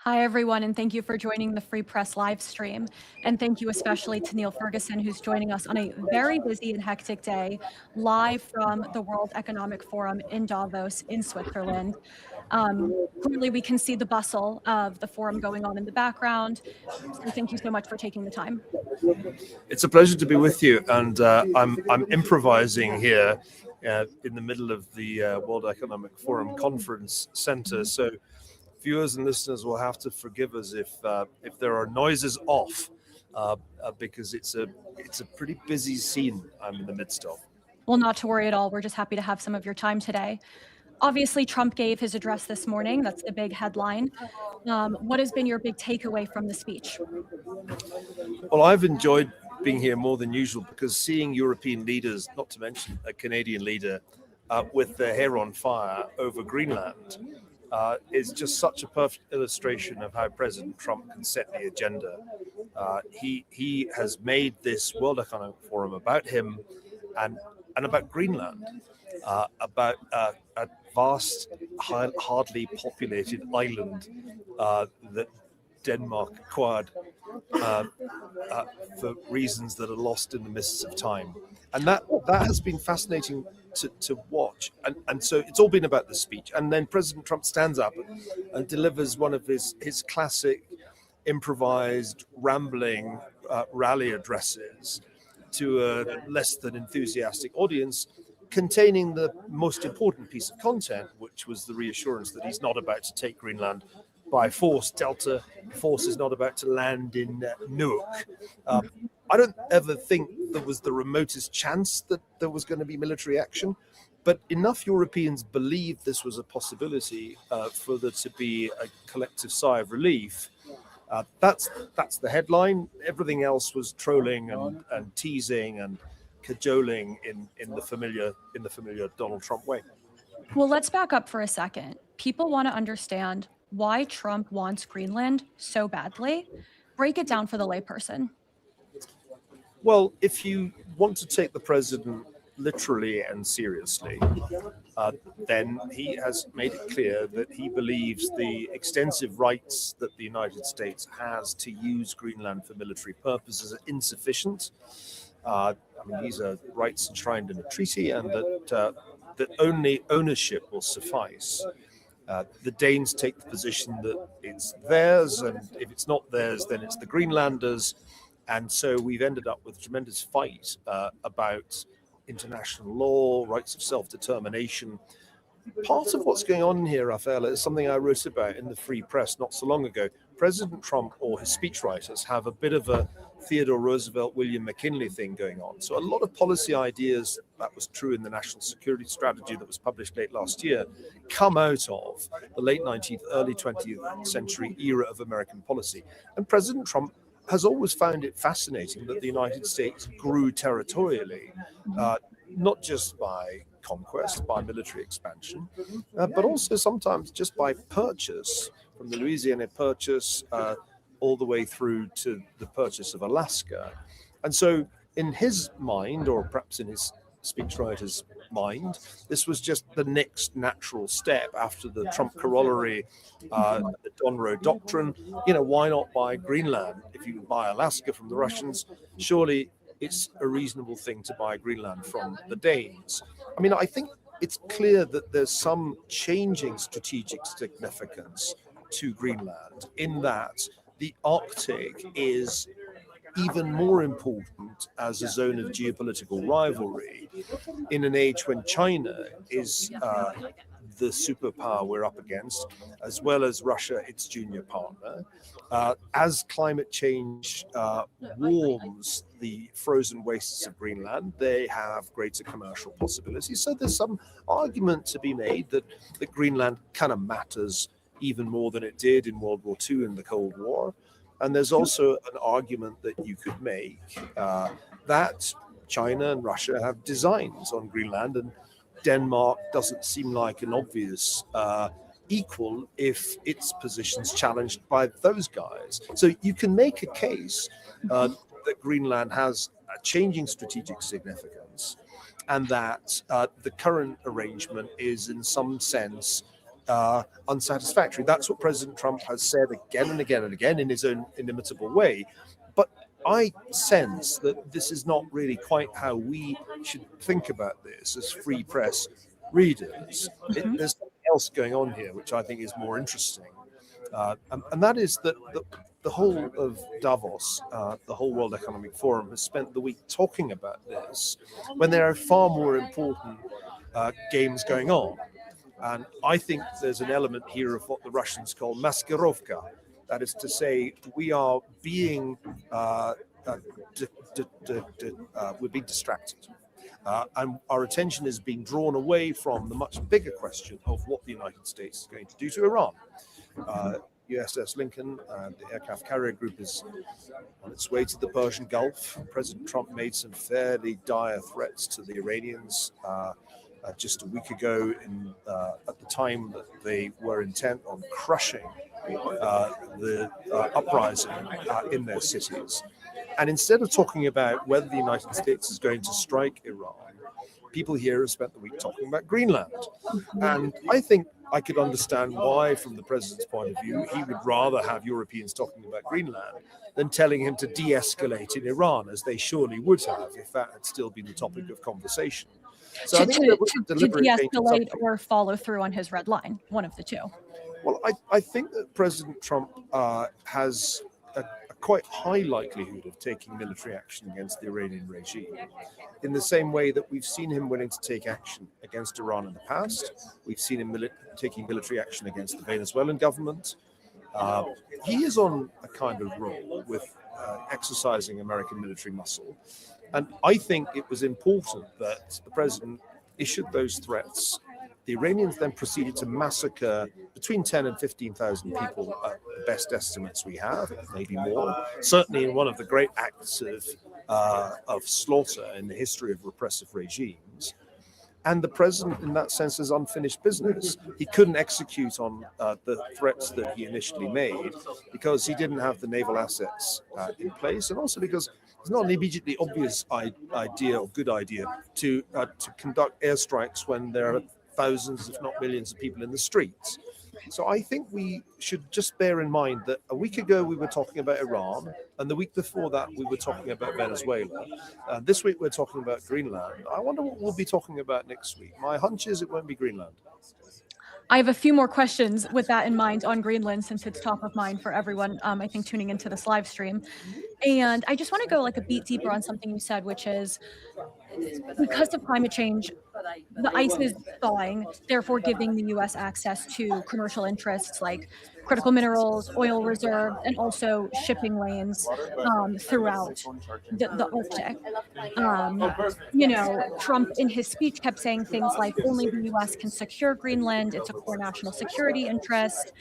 Hi, everyone, and thank you for joining the Free Press live stream. And thank you especially to Niall Ferguson, who's joining us on a very busy and hectic day, live from the World Economic Forum in Davos in Switzerland. Clearly, we can see the bustle of the forum going on in the background. So thank you so much for taking the time. It's a pleasure to be with you, and I'm improvising here in the middle of the World Economic Forum Conference Center. So viewers and listeners will have to forgive us if there are noises off, because it's a pretty busy scene I'm in the midst of. Well, not to worry at all. We're just happy to have some of your time today. Obviously, Trump gave his address this morning. That's the big headline. What has been your big takeaway from the speech? Well, I've enjoyed being here more than usual because seeing European leaders, not to mention a Canadian leader, with their hair on fire over Greenland is just such a perfect illustration of how President Trump can set the agenda. He has made this World Economic Forum about him and about Greenland, about a vast, hardly populated island that Denmark acquired for reasons that are lost in the mists of time. And that has been fascinating to watch. And so it's all been about the speech. And then President Trump stands up and delivers one of his classic improvised, rambling rally addresses to a less than enthusiastic audience, containing the most important piece of content, which was the reassurance that he's not about to take Greenland by force. Delta Force is not about to land in Nuuk. I don't ever think there was the remotest chance that there was going to be military action, but enough Europeans believed this was a possibility for there to be a collective sigh of relief. That's the headline. Everything else was trolling and teasing and cajoling in the familiar Donald Trump way. Well, let's back up for a second. People want to understand why Trump wants Greenland so badly. Break it down for the layperson. Well, if you want to take the president literally and seriously, then he has made it clear that he believes the extensive rights that the United States has to use Greenland for military purposes are insufficient. These are rights enshrined in a treaty, and that only ownership will suffice. The Danes take the position that it's theirs, and if it's not theirs, then it's the Greenlanders. And so we've ended up with a tremendous fight about international law, rights of self-determination. Part of what's going on here, Rafaela, is something I wrote about in the Free Press not so long ago. President Trump or his speechwriters have a bit of a Theodore Roosevelt, William McKinley thing going on. So a lot of policy ideas, that was true in the national security strategy that was published late last year, come out of the late 19th, early 20th century era of American policy. And President Trump has always found it fascinating that the United States grew territorially, not just by conquest, by military expansion, but also sometimes just by purchase, from the Louisiana Purchase all the way through to the purchase of Alaska. And so in his mind, or perhaps in his speechwriter's mind, this was just the next natural step after the Trump corollary, the Donroe Doctrine. Why not buy Greenland? If you buy Alaska from the Russians, surely it's a reasonable thing to buy Greenland from the Danes. I think it's clear that there's some changing strategic significance to Greenland in that the Arctic is even more important as a zone of geopolitical rivalry in an age when China is the superpower we're up against, as well as Russia, its junior partner. As climate change warms the frozen wastes of Greenland, they have greater commercial possibilities. So there's some argument to be made that Greenland kind of matters even more than it did in World War II and the Cold War. And there's also an argument that you could make that China and Russia have designs on Greenland, and Denmark doesn't seem like an obvious equal if its position's challenged by those guys. So you can make a case that Greenland has a changing strategic significance, and that the current arrangement is in some sense unsatisfactory. That's what President Trump has said again and again and again in his own inimitable way. But I sense that this is not really quite how we should think about this as free press readers. There's something else going on here, which I think is more interesting. And that is that the whole of Davos, the whole World Economic Forum, has spent the week talking about this when there are far more important games going on. And I think there's an element here of what the Russians call maskirovka. That is to say, we are being we're being distracted. And our attention is being drawn away from the much bigger question of what the United States is going to do to Iran. USS Lincoln and the aircraft carrier group is on its way to the Persian Gulf. President Trump made some fairly dire threats to the Iranians just a week ago at the time that they were intent on crushing the uprising in their cities. And instead of talking about whether the United States is going to strike Iran, people here have spent the week talking about Greenland. And I think I could understand why, from the president's point of view, he would rather have Europeans talking about Greenland than telling him to de-escalate in Iran, as they surely would have if that had still been the topic of conversation. So I think to de-escalate or follow through on his red line, one of the two. Well, I think that President Trump has a quite high likelihood of taking military action against the Iranian regime, in the same way that we've seen him willing to take action against Iran in the past. We've seen him taking military action against the Venezuelan government. He is on a kind of roll with exercising American military muscle. And I think it was important that the president issued those threats. The Iranians then proceeded to massacre between 10 and 15,000 people at the best estimates we have, maybe more. Certainly in one of the great acts of slaughter in the history of repressive regimes. And the president, in that sense, is unfinished business. He couldn't execute on the threats that he initially made because he didn't have the naval assets in place, and also because it's not an immediately obvious idea or good idea to conduct airstrikes when there are thousands, if not millions, of people in the streets. So I think we should just bear in mind that a week ago we were talking about Iran, and the week before that we were talking about Venezuela. This week we're talking about Greenland. I wonder what we'll be talking about next week. My hunch is it won't be Greenland. I have a few more questions with that in mind on Greenland, since it's top of mind for everyone, I think, tuning into this live stream. And I just want to go like a beat deeper on something you said, which is because of climate change, the ice is thawing, therefore giving the U.S. access to commercial interests like critical minerals, oil reserve, and also shipping lanes throughout the Arctic. Trump in his speech kept saying things like only the U.S. can secure Greenland. It's a core national security interest.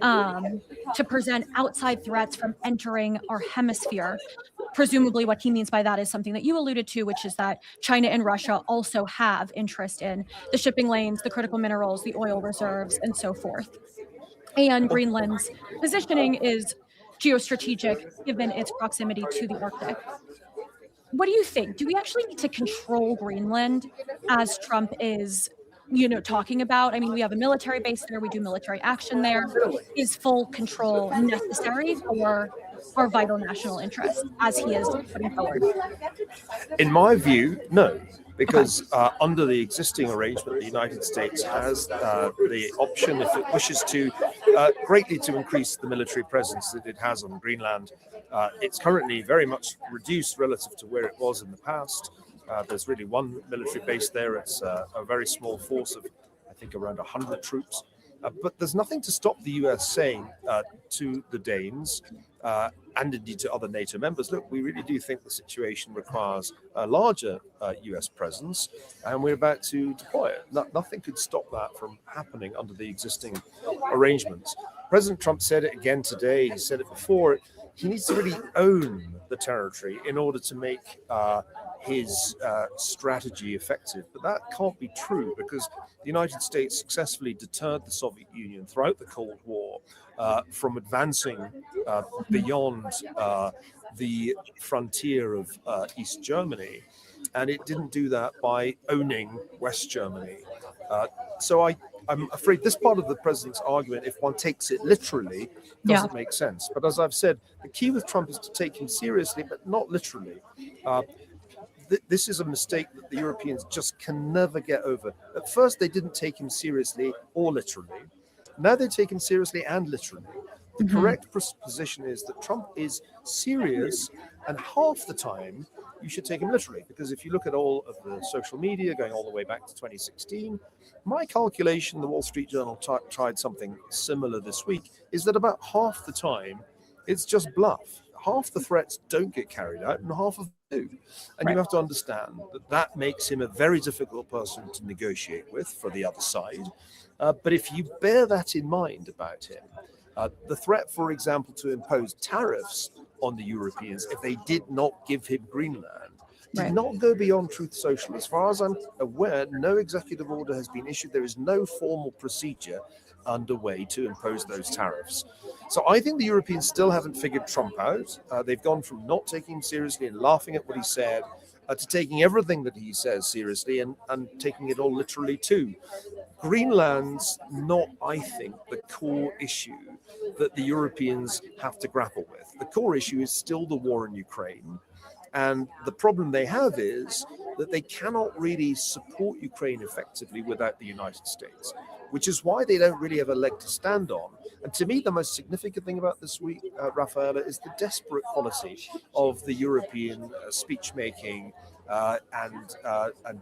To present outside threats from entering our hemisphere. Presumably what he means by that is something that you alluded to, which is that China and Russia also have interest in the shipping lanes, the critical minerals, the oil reserves, and so forth. And Greenland's positioning is geostrategic given its proximity to the Arctic. What do you think? Do we actually need to control Greenland as Trump is talking about? I mean, we have a military base there. We do military action there. Is full control necessary for our vital national interest, as he is putting forward? In my view, no. Because under the existing arrangement, the United States has the option, if it wishes to, greatly to increase the military presence that it has on Greenland. It's currently very much reduced relative to where it was in the past. There's really one military base there. It's a very small force of, I think, around 100 troops. But there's nothing to stop the US saying to the Danes and indeed to other NATO members, look, we really do think the situation requires a larger US presence, and we're about to deploy it. Nothing could stop that from happening under the existing arrangements. President Trump said it again today. He said it before. He needs to really own the territory in order to make his strategy effective. But that can't be true because the United States successfully deterred the Soviet Union throughout the Cold War from advancing beyond the frontier of East Germany. And it didn't do that by owning West Germany. I'm afraid this part of the president's argument, if one takes it literally, doesn't make sense. But as I've said, the key with Trump is to take him seriously, but not literally. This is a mistake that the Europeans just can never get over. At first, they didn't take him seriously or literally. Now they take him seriously and literally. The correct position is that Trump is serious, and half the time you should take him literally. Because if you look at all of the social media going all the way back to 2016, my calculation, the Wall Street Journal tried something similar this week, is that about half the time it's just bluff. Half the threats don't get carried out, and half of them do. And you have to understand that that makes him a very difficult person to negotiate with for the other side. But if you bear that in mind about him, the threat, for example, to impose tariffs on the Europeans if they did not give him Greenland did not go beyond Truth Social. As far as I'm aware, no executive order has been issued. There is no formal procedure underway to impose those tariffs. So I think the Europeans still haven't figured Trump out. They've gone from not taking him seriously and laughing at what he said to taking everything that he says seriously and taking it all literally too. Greenland's not, I think, the core issue that the Europeans have to grapple with. The core issue is still the war in Ukraine. And the problem they have is that they cannot really support Ukraine effectively without the United States, which is why they don't really have a leg to stand on. And to me, the most significant thing about this week, Rafaela, is the desperate quality of the European speech-making and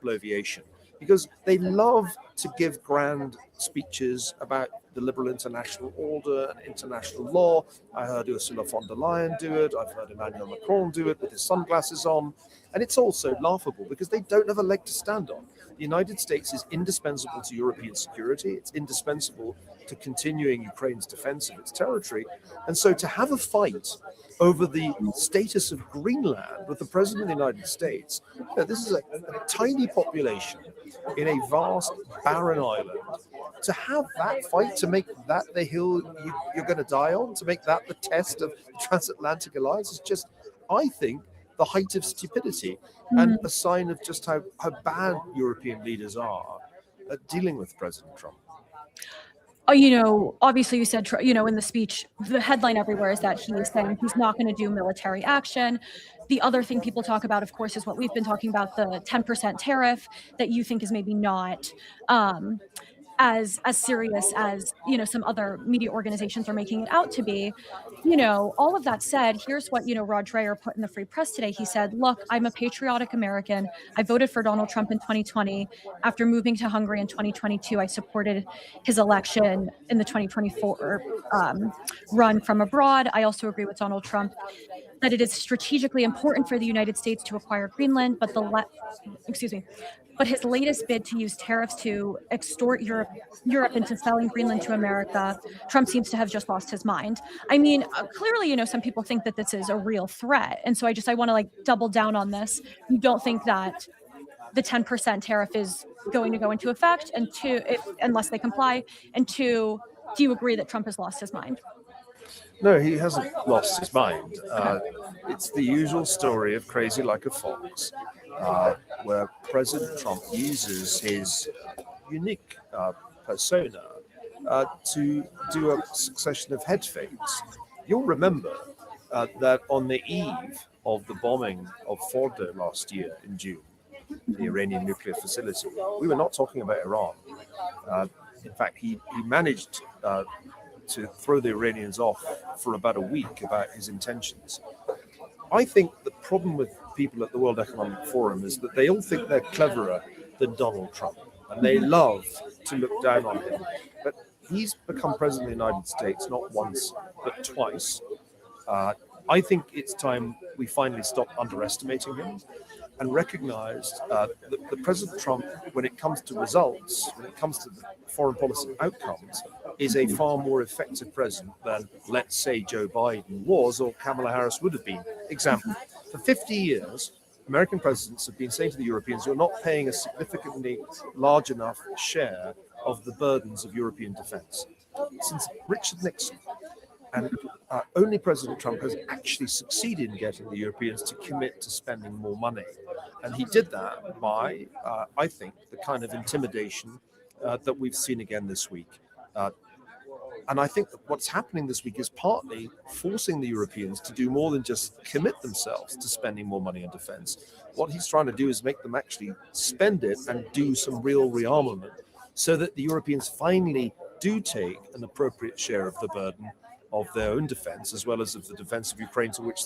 bloviation. Because they love to give grand speeches about the liberal international order and international law. I heard Ursula von der Leyen do it. I've heard Emmanuel Macron do it with his sunglasses on. And it's also laughable because they don't have a leg to stand on. The United States is indispensable to European security. It's indispensable to continuing Ukraine's defense of its territory. And so to have a fight over the status of Greenland with the President of the United States, this is a tiny population in a vast, barren island. To have that fight, to make that the hill you're going to die on, to make that the test of the transatlantic alliance is just, I think, the height of stupidity and a sign of just how bad European leaders are at dealing with President Trump. Obviously you said, in the speech, the headline everywhere is that he is saying he's not going to do military action. The other thing people talk about, of course, is what we've been talking about, the 10% tariff that you think is maybe not as serious as, some other media organizations are making it out to be. All of that said, here's what, Rod Dreher put in the Free Press today. He said, look, I'm a patriotic American. I voted for Donald Trump in 2020. After moving to Hungary in 2022, I supported his election in the 2024 run from abroad. I also agree with Donald Trump that it is strategically important for the United States to acquire Greenland, but but his latest bid to use tariffs to extort Europe into selling Greenland to America, Trump seems to have just lost his mind. I mean, clearly, some people think that this is a real threat. And so I want to double down on this. You don't think that the 10% tariff is going to go into effect, and unless they comply, and two, do you agree that Trump has lost his mind? No, he hasn't lost his mind. It's the usual story of crazy like a fox, where President Trump uses his unique persona to do a succession of head fakes. You'll remember that on the eve of the bombing of Fordo last year in June, the Iranian nuclear facility, we were not talking about Iran. In fact, he managed to throw the Iranians off for about a week about his intentions. I think the problem with people at the World Economic Forum is that they all think they're cleverer than Donald Trump, and they love to look down on him. But he's become president of the United States not once, but twice. I think it's time we finally stop underestimating him and recognize that President Trump, when it comes to results, when it comes to the foreign policy outcomes, is a far more effective president than, let's say, Joe Biden was or Kamala Harris would have been. Example, for 50 years, American presidents have been saying to the Europeans, you're not paying a significantly large enough share of the burdens of European defense. Since Richard Nixon, and only President Trump has actually succeeded in getting the Europeans to commit to spending more money. And he did that by, I think, the kind of intimidation that we've seen again this week. And I think that what's happening this week is partly forcing the Europeans to do more than just commit themselves to spending more money on defense. What he's trying to do is make them actually spend it and do some real rearmament so that the Europeans finally do take an appropriate share of the burden of their own defense, as well as of the defense of Ukraine, to which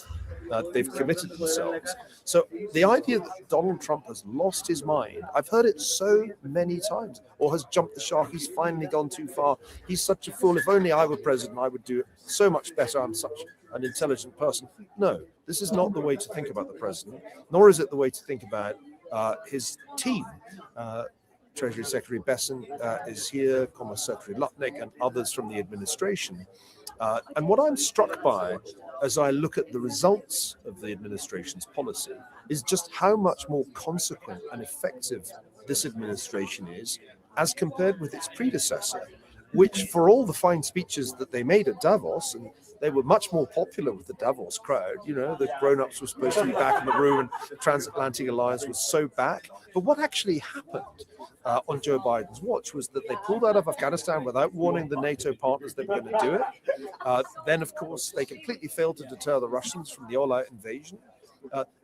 they've committed themselves. So the idea that Donald Trump has lost his mind, I've heard it so many times, or has jumped the shark, he's finally gone too far, he's such a fool, if only I were president, I would do it so much better, I'm such an intelligent person. No, this is not the way to think about the president, nor is it the way to think about his team. Treasury Secretary Besson is here, Commerce Secretary Lutnick, and others from the administration. And what I'm struck by as I look at the results of the administration's policy is just how much more consequent and effective this administration is as compared with its predecessor, which, for all the fine speeches that they made at Davos, and they were much more popular with the Davos crowd, you know, the grown-ups were supposed to be back in the room and the transatlantic alliance was so back. But what actually happened on Joe Biden's watch was that they pulled out of Afghanistan without warning the NATO partners they were going to do it. Then, of course, they completely failed to deter the Russians from the all-out invasion.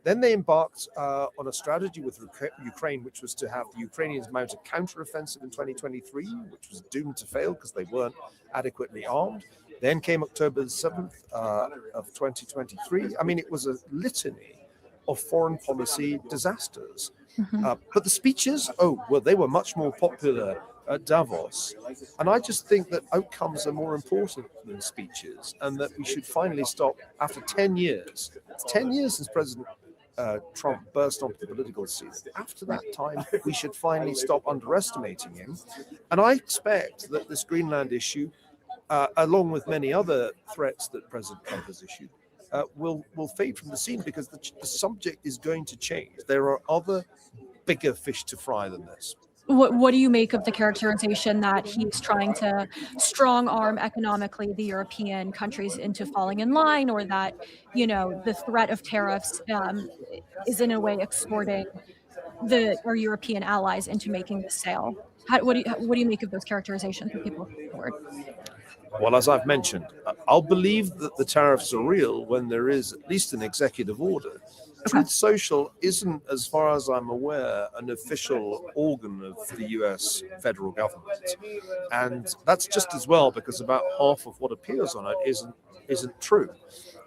Then they embarked on a strategy with Ukraine, which was to have the Ukrainians mount a counteroffensive in 2023, which was doomed to fail because they weren't adequately armed. Then came October the 7th of 2023. I mean, it was a litany of foreign policy disasters. But the speeches, they were much more popular at Davos. And I just think that outcomes are more important than speeches, and that we should finally stop after 10 years. It's 10 years since President Trump burst onto the political scene. After that time, we should finally stop underestimating him. And I expect that this Greenland issue, along with many other threats that President Trump has issued, will fade from the scene, because the subject is going to change. There are other bigger fish to fry than this. What do you make of the characterization that he's trying to strong arm economically the European countries into falling in line, or that, you know, the threat of tariffs is in a way exporting our European allies into making the sale? What do you make of those characterizations that people put forward? Well, as I've mentioned, I'll believe that the tariffs are real when there is at least an executive order. Okay. Truth Social isn't, as far as I'm aware, an official organ of the US federal government. And that's just as well, because about half of what appears on it isn't true.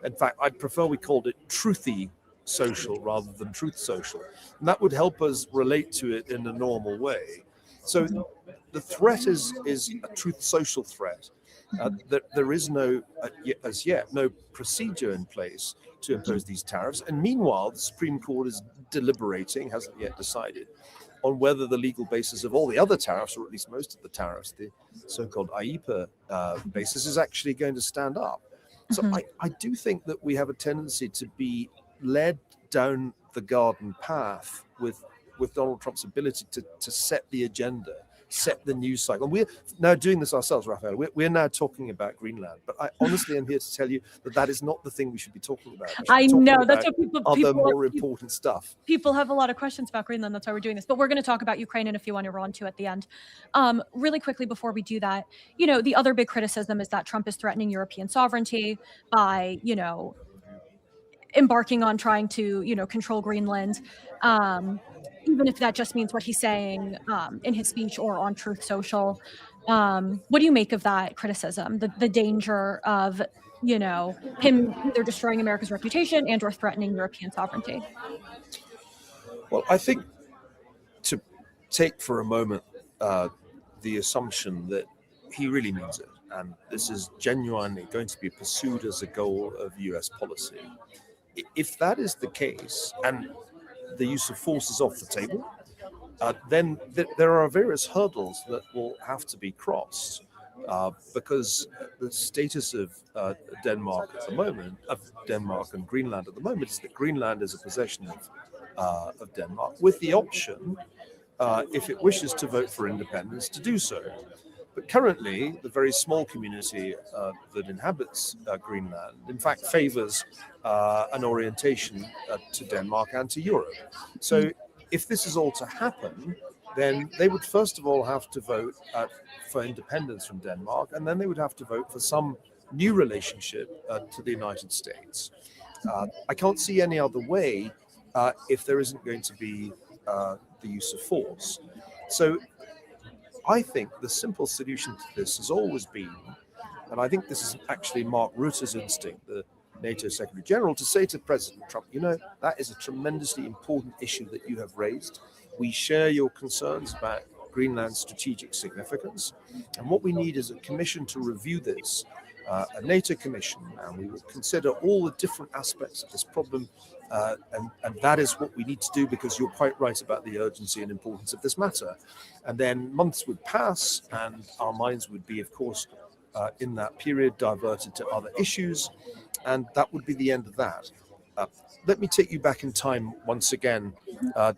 In fact, I'd prefer we called it Truthy Social rather than Truth Social. And that would help us relate to it in a normal way. So the threat is a Truth Social threat. There is as yet no procedure in place to impose these tariffs. And meanwhile, the Supreme Court is deliberating, hasn't yet decided, on whether the legal basis of all the other tariffs, or at least most of the tariffs, the so-called IEEPA basis, is actually going to stand up. So I do think that we have a tendency to be led down the garden path with Donald Trump's ability to set the agenda, set the news cycle. And we're now doing this ourselves, Rafael. We're now talking about Greenland, but I honestly am here to tell you that is not the thing we should be talking about. I know, that's what people more important stuff. People have a lot of questions about Greenland. That's why we're doing this. But we're going to talk about Ukraine and if you want to run to at the end. Really quickly before we do that, you know, the other big criticism is that Trump is threatening European sovereignty by, you know, embarking on trying to, you know, control Greenland. Even if that just means what he's saying in his speech or on Truth Social. What do you make of that criticism, the danger of, you know, him either destroying America's reputation and or threatening European sovereignty? Well, I think to take for a moment the assumption that he really means it, and this is genuinely going to be pursued as a goal of US policy. If that is the case, and the use of force is off the table, then there are various hurdles that will have to be crossed, because the status of Denmark at the moment, of Denmark and Greenland at the moment, is that Greenland is a possession of Denmark, with the option, if it wishes to vote for independence, to do so. But currently, the very small community that inhabits Greenland, in fact, favors an orientation to Denmark and to Europe. So if this is all to happen, then they would first of all have to vote for independence from Denmark, and then they would have to vote for some new relationship to the United States. I can't see any other way if there isn't going to be the use of force. So I think the simple solution to this has always been, and I think this is actually Mark Rutte's instinct, the NATO Secretary General, to say to President Trump, that is a tremendously important issue that you have raised. We share your concerns about Greenland's strategic significance. And what we need is a commission to review this, a NATO commission, and we will consider all the different aspects of this problem. And that is what we need to do, because you're quite right about the urgency and importance of this matter. And then months would pass, and our minds would be, of course, in that period diverted to other issues, and that would be the end of that. Let me take you back in time once again.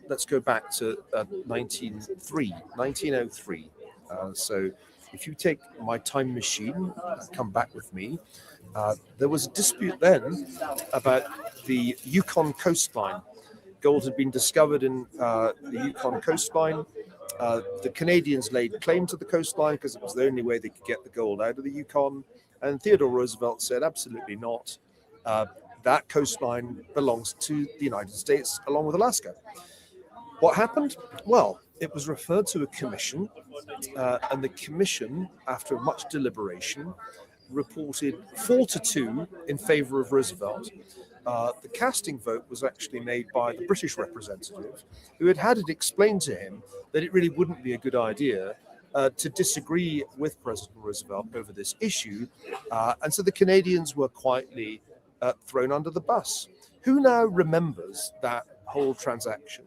Let's go back to 1903. So if you take my time machine, come back with me. There was a dispute then about the Yukon coastline. Gold had been discovered in the Yukon coastline. The Canadians laid claim to the coastline because it was the only way they could get the gold out of the Yukon. And Theodore Roosevelt said, absolutely not. That coastline belongs to the United States along with Alaska. What happened? Well, it was referred to a commission, and the commission, after much deliberation, reported 4-2 in favor of Roosevelt. The casting vote was actually made by the British representative, who had it explained to him that it really wouldn't be a good idea to disagree with President Roosevelt over this issue. And so the Canadians were quietly thrown under the bus. Who now remembers that whole transaction?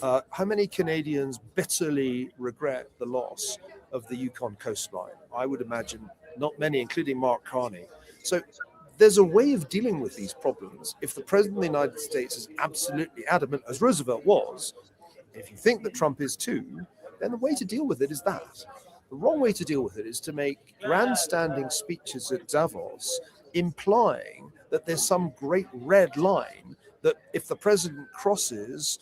How many Canadians bitterly regret the loss of the Yukon coastline? I would imagine not many, including Mark Carney. So there's a way of dealing with these problems. If the President of the United States is absolutely adamant, as Roosevelt was, if you think that Trump is too, then the way to deal with it is that. The wrong way to deal with it is to make grandstanding speeches at Davos implying that there's some great red line that if the president crosses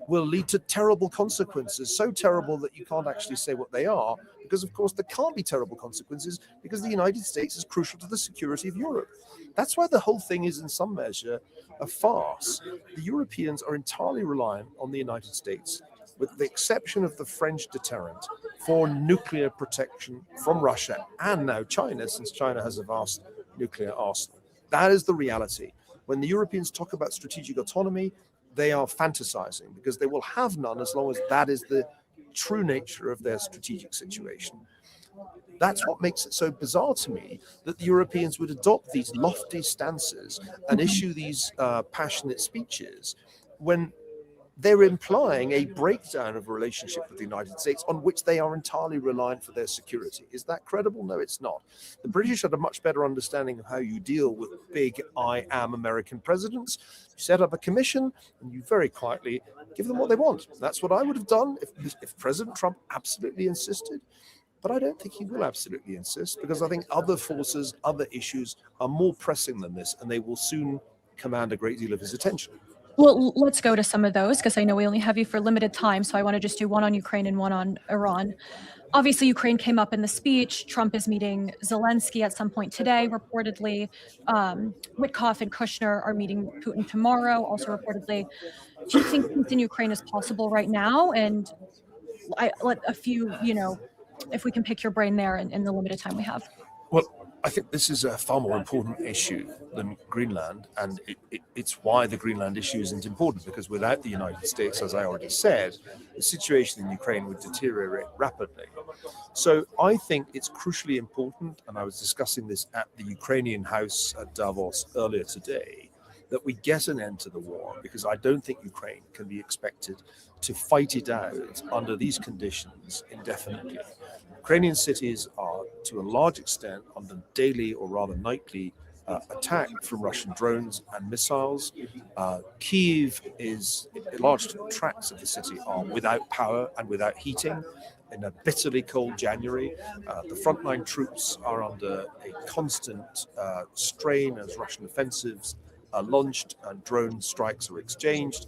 will lead to terrible consequences, so terrible that you can't actually say what they are, because of course there can't be terrible consequences because the United States is crucial to the security of Europe. That's why the whole thing is in some measure a farce. The Europeans are entirely reliant on the United States, with the exception of the French deterrent, for nuclear protection from Russia and now China, since China has a vast nuclear arsenal. That is the reality. When the Europeans talk about strategic autonomy, they are fantasizing, because they will have none as long as that is the true nature of their strategic situation. That's what makes it so bizarre to me that the Europeans would adopt these lofty stances and issue these passionate speeches when they're implying a breakdown of a relationship with the United States on which they are entirely reliant for their security. Is that credible? No, it's not. The British had a much better understanding of how you deal with big I am American presidents. You set up a commission and you very quietly give them what they want. That's what I would have done if President Trump absolutely insisted. But I don't think he will absolutely insist, because I think other forces, other issues are more pressing than this, and they will soon command a great deal of his attention. Well, let's go to some of those, because I know we only have you for limited time, so I want to just do one on Ukraine and one on Iran. Obviously, Ukraine came up in the speech. Trump is meeting Zelensky at some point today, reportedly. Witkoff and Kushner are meeting Putin tomorrow, also reportedly. Do you think peace in Ukraine is possible right now? And I let a few, if we can pick your brain there in the limited time we have. Well, I think this is a far more important issue than Greenland, and it's why the Greenland issue isn't important, because without the United States, as I already said, the situation in Ukraine would deteriorate rapidly. So I think it's crucially important, and I was discussing this at the Ukrainian House at Davos earlier today, that we get an end to the war, because I don't think Ukraine can be expected to fight it out under these conditions indefinitely. Ukrainian cities are, to a large extent, under daily or rather nightly attack from Russian drones and missiles. Kyiv is, large tracts of the city are without power and without heating. In a bitterly cold January, the frontline troops are under a constant strain as Russian offensives are launched and drone strikes are exchanged.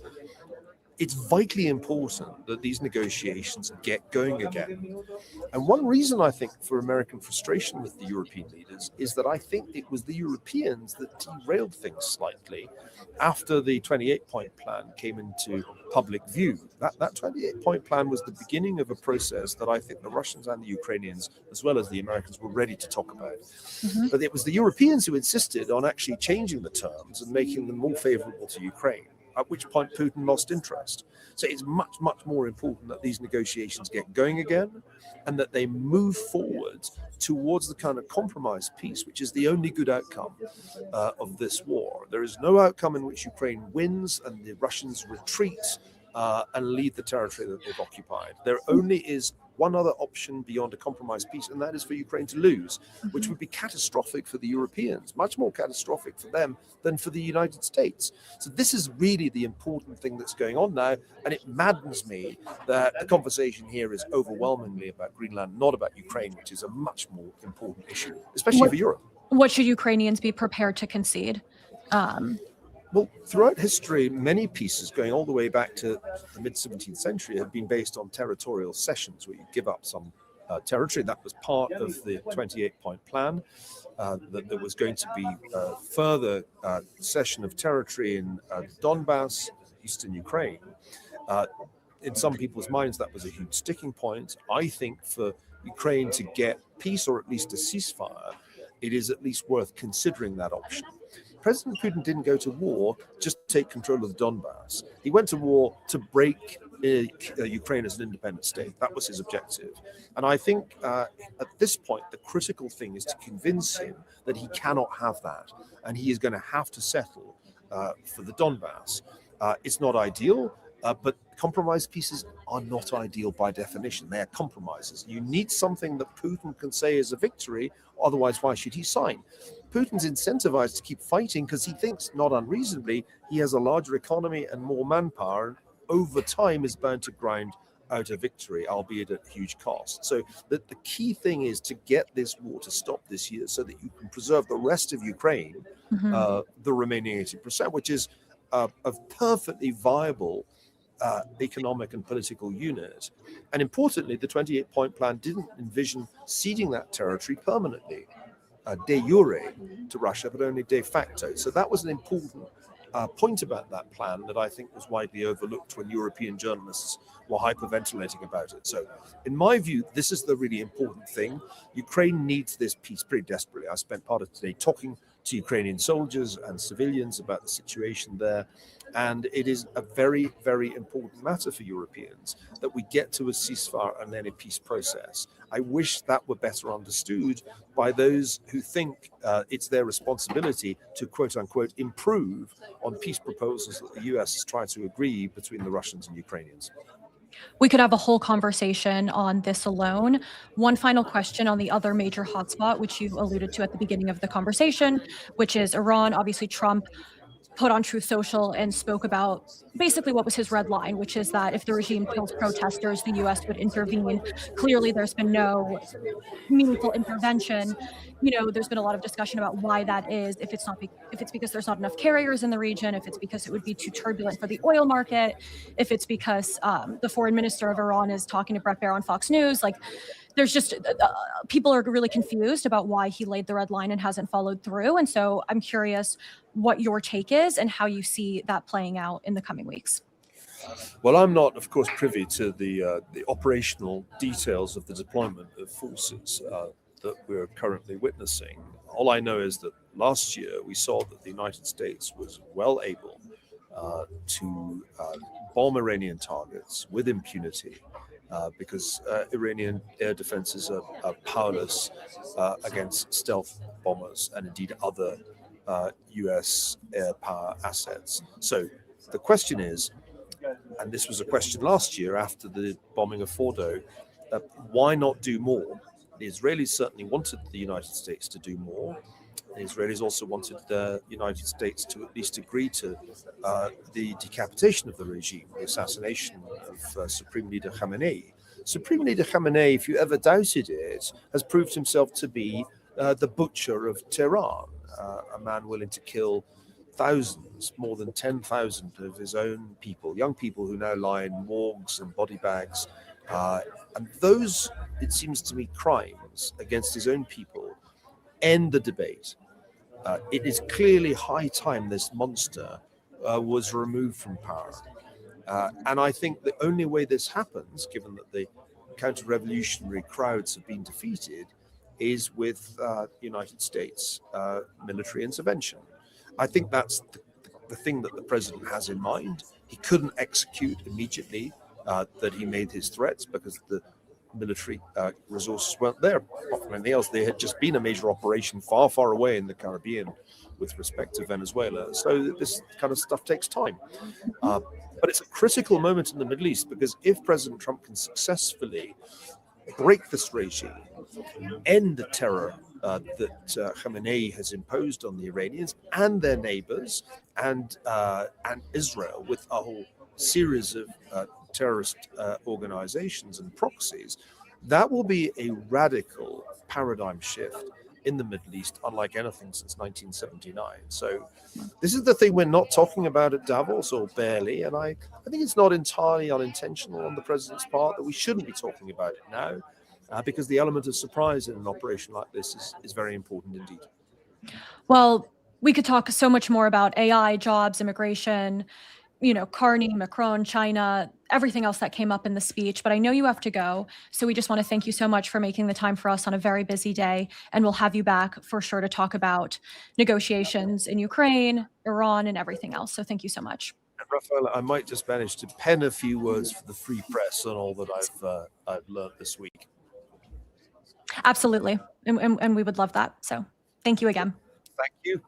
it's vitally important that these negotiations get going again. And one reason I think for American frustration with the European leaders is that I think it was the Europeans that derailed things slightly after the 28-point plan came into public view. That 28-point plan was the beginning of a process that I think the Russians and the Ukrainians, as well as the Americans, were ready to talk about. Mhm. But it was the Europeans who insisted on actually changing the terms and making them more favorable to Ukraine, at which point Putin lost interest. So it's much, much more important that these negotiations get going again and that they move forward towards the kind of compromise peace, which is the only good outcome of this war. There is no outcome in which Ukraine wins and the Russians retreat and leave the territory that they've occupied. There only is one other option beyond a compromise peace, and that is for Ukraine to lose, which would be catastrophic for the Europeans, much more catastrophic for them than for the United States. So this is really the important thing that's going on now, and it maddens me that the conversation here is overwhelmingly about Greenland, not about Ukraine, which is a much more important issue, especially for Europe. What should Ukrainians be prepared to concede? Well, throughout history, many pieces going all the way back to the mid-17th century have been based on territorial cessions, where you give up some territory. That was part of the 28-point plan, that there was going to be further cession of territory in Donbass, eastern Ukraine. In some people's minds, that was a huge sticking point. I think for Ukraine to get peace, or at least a ceasefire, it is at least worth considering that option. President Putin didn't go to war just to take control of the Donbass. He went to war to break Ukraine as an independent state. That was his objective. And I think at this point, the critical thing is to convince him that he cannot have that. And he is going to have to settle for the Donbass. It's not ideal, but compromise pieces are not ideal by definition. They are compromises. You need something that Putin can say is a victory, otherwise why should he sign? Putin's incentivized to keep fighting because he thinks, not unreasonably, he has a larger economy and more manpower, and over time is bound to grind out a victory, albeit at huge cost. So the key thing is to get this war to stop this year so that you can preserve the rest of Ukraine, the remaining 80%, which is a perfectly viable economic and political unit. And importantly, the 28-point plan didn't envision ceding that territory permanently, de jure to Russia, but only de facto. So that was an important point about that plan that I think was widely overlooked when European journalists were hyperventilating about it. So in my view, this is the really important thing. Ukraine needs this peace pretty desperately. I spent part of today talking to Ukrainian soldiers and civilians about the situation there. And it is a very, very important matter for Europeans that we get to a ceasefire and then a peace process. I wish that were better understood by those who think it's their responsibility to, quote unquote, improve on peace proposals that the US has tried to agree between the Russians and Ukrainians. We could have a whole conversation on this alone. One final question on the other major hotspot, which you alluded to at the beginning of the conversation, which is Iran. Obviously, Trump put on Truth Social and spoke about basically what was his red line, which is that if the regime kills protesters, the U.S. would intervene. Clearly, there's been no meaningful intervention. There's been a lot of discussion about why that is, if it's because there's not enough carriers in the region, if it's because it would be too turbulent for the oil market, if it's because the foreign minister of Iran is talking to Bret Baier on Fox News. Like, there's just people are really confused about why he laid the red line and hasn't followed through. And so I'm curious what your take is and how you see that playing out in the coming weeks. Well, I'm not, of course, privy to the operational details of the deployment of forces that we're currently witnessing. All I know is that last year we saw that the United States was well able to bomb Iranian targets with impunity. Because Iranian air defenses are powerless against stealth bombers and indeed other US air power assets. So the question is, and this was a question last year after the bombing of Fordo, why not do more? The Israelis certainly wanted the United States to do more. The Israelis also wanted the United States to at least agree to the decapitation of the regime, the assassination of Supreme Leader Khamenei. Supreme Leader Khamenei, if you ever doubted it, has proved himself to be the butcher of Tehran, a man willing to kill thousands, more than 10,000 of his own people, young people who now lie in morgues and body bags. And those, it seems to me, crimes against his own people end the debate. It is clearly high time this monster was removed from power. And I think the only way this happens, given that the counter-revolutionary crowds have been defeated, is with United States military intervention. I think that's the thing that the president has in mind. He couldn't execute immediately that he made his threats because the military resources weren't there. Apart from anything else, there had just been a major operation far, far away in the Caribbean with respect to Venezuela. So this kind of stuff takes time. But it's a critical moment in the Middle East, because if President Trump can successfully break this regime, end the terror that Khamenei has imposed on the Iranians and their neighbors, and Israel with a whole series of terrorist organizations and proxies, that will be a radical paradigm shift in the Middle East, unlike anything since 1979. So this is the thing we're not talking about at Davos, or barely, and I think it's not entirely unintentional on the president's part that we shouldn't be talking about it now, because the element of surprise in an operation like this is very important indeed. Well, we could talk so much more about AI, jobs, immigration, Carney, Macron, China, everything else that came up in the speech, but I know you have to go. So we just want to thank you so much for making the time for us on a very busy day. And we'll have you back for sure to talk about negotiations in Ukraine, Iran, and everything else. So thank you so much. And Rafaela, I might just manage to pen a few words for the free press on all that I've learned this week. Absolutely. And we would love that. So thank you again. Thank you.